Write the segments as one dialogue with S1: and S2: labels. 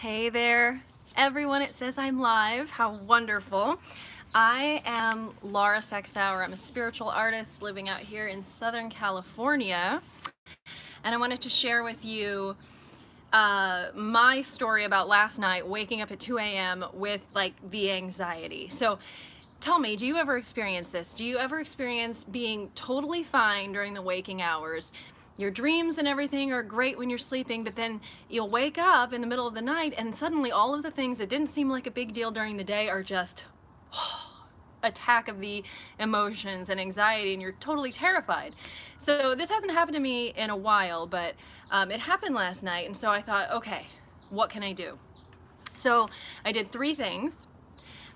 S1: Hey there, everyone. It says I'm live. How wonderful. I am Laura Saxauer. I'm a spiritual artist living out here in Southern California. And I wanted to share with you my story about last night waking up at 2 a.m. with like the anxiety. So tell me, do you ever experience this? Do you ever experience being totally fine during the waking hours? Your dreams and everything are great when you're sleeping, but then you'll wake up in the middle of the night and suddenly all of the things that didn't seem like a big deal during the day are just attack of the emotions and anxiety, and you're totally terrified. So this hasn't happened to me in a while, but it happened last night, and so I thought, okay, what can I do? So I did three things.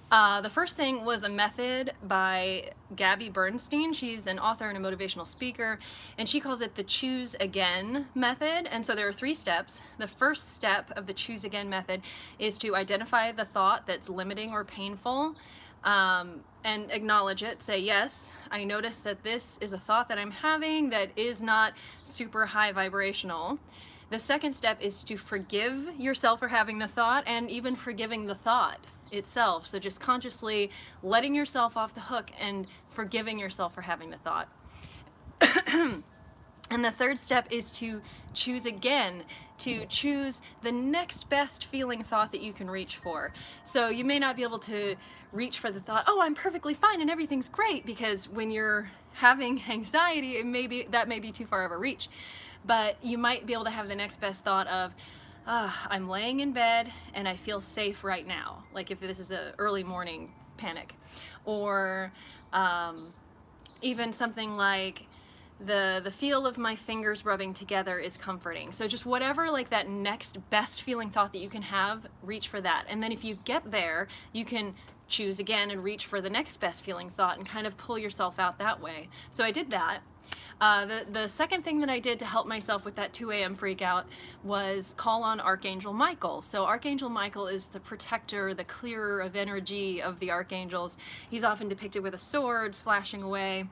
S1: The first thing was a method by Gabby Bernstein. She's an author and a motivational speaker, and she calls it the Choose Again method. And so there are three steps. The first step of the Choose Again method is to identify the thought that's limiting or painful, and acknowledge it. Say, yes, I notice that this is a thought that I'm having that is not super high vibrational. The second step is to forgive yourself for having the thought and even forgiving the thought itself. So just consciously letting yourself off the hook and forgiving yourself for having the thought. And the third step is to choose again, to choose the next best feeling thought that you can reach for. So you may not be able to reach for the thought, oh, I'm perfectly fine and everything's great, because when you're having anxiety, that may be too far of a reach. But you might be able to have the next best thought of, I'm laying in bed and I feel safe right now. Like if this is an early morning panic. Or even something like, the feel of my fingers rubbing together is comforting. So just whatever, like that next best feeling thought that you can have, reach for that. And then if you get there, you can choose again and reach for the next best feeling thought and kind of pull yourself out that way. So I did that. The second thing that I did to help myself with that 2 a.m. freak out was call on Archangel Michael. So Archangel Michael is the protector, the clearer of energy of the archangels. He's often depicted with a sword slashing away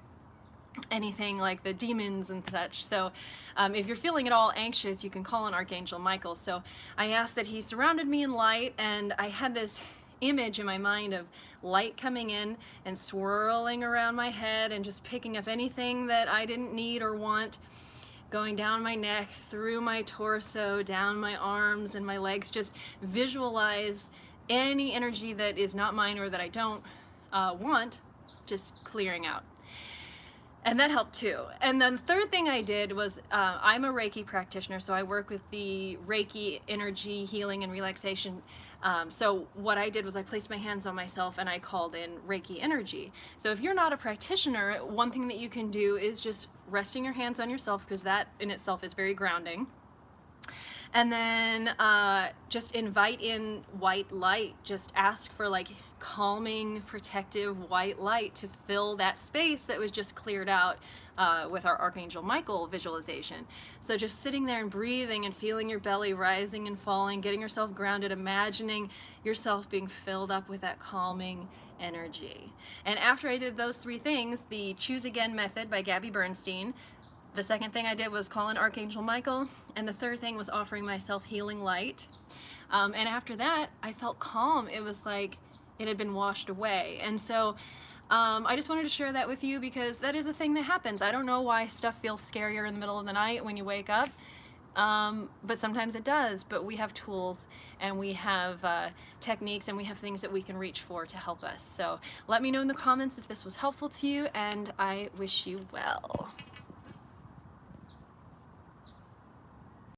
S1: anything like the demons and such. So if you're feeling at all anxious, you can call on Archangel Michael. So I asked that he surrounded me in light, and I had this image in my mind of light coming in and swirling around my head and just picking up anything that I didn't need or want, going down my neck, through my torso, down my arms and my legs. Just visualize any energy that is not mine or that I don't want, just clearing out. And that helped too. And then the third thing I did was, I'm a Reiki practitioner, so I work with the Reiki energy healing and relaxation. So what I did was I placed my hands on myself and I called in Reiki energy. So if you're not a practitioner, one thing that you can do is just resting your hands on yourself, because that in itself is very grounding. And then just invite in white light. Just ask for like calming, protective white light to fill that space that was just cleared out with our Archangel Michael visualization. So just sitting there and breathing and feeling your belly rising and falling, getting yourself grounded, imagining yourself being filled up with that calming energy. And after I did those three things, the Choose Again method by Gabby Bernstein, the second thing I did was call in Archangel Michael, and the third thing was offering myself healing light. And after that, I felt calm. It was like it had been washed away. And so I just wanted to share that with you, because that is a thing that happens. I don't know why stuff feels scarier in the middle of the night when you wake up, but sometimes it does. But we have tools and we have techniques and we have things that we can reach for to help us. So let me know in the comments if this was helpful to you, and I wish you well.